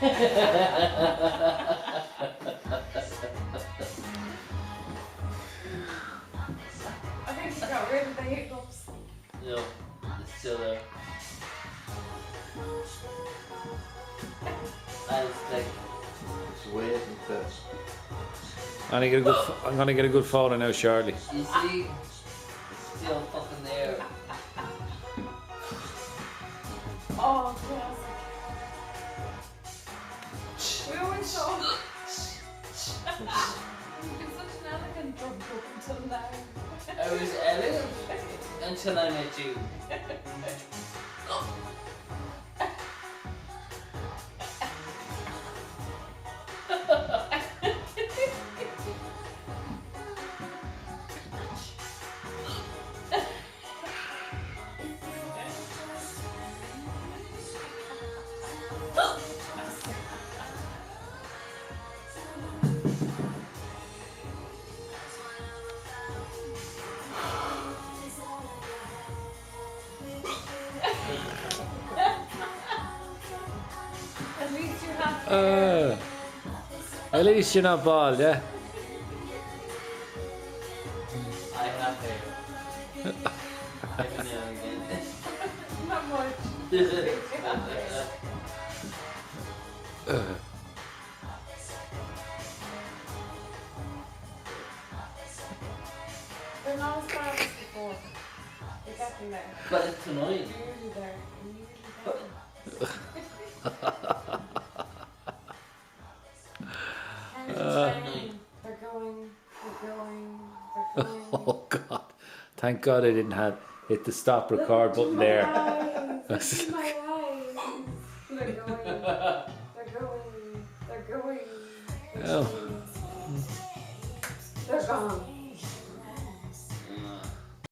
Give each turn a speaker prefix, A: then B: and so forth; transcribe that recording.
A: I think she got rid of the hiccups.
B: No, it's still there. And it's like,
C: It's waiting for it.
D: I'm gonna get a good photo now, Charlie.
B: you see, it's still fucking there.
A: Oh, classic. We always saw him. He's such an elegant drum cook until now.
B: I was elegant until I met you.
A: At least you have
D: At least you're not bald, yeah?
B: I have hair. Every now and again.
A: not much. They're not as bad as before. They're getting there.
B: But it's annoying.
A: They're usually there. They're usually there. They're going.
D: Oh God! Thank God I didn't hit the stop record button there.
A: Look at my eyes. They're going. They're going.
D: Oh.
A: They're gone.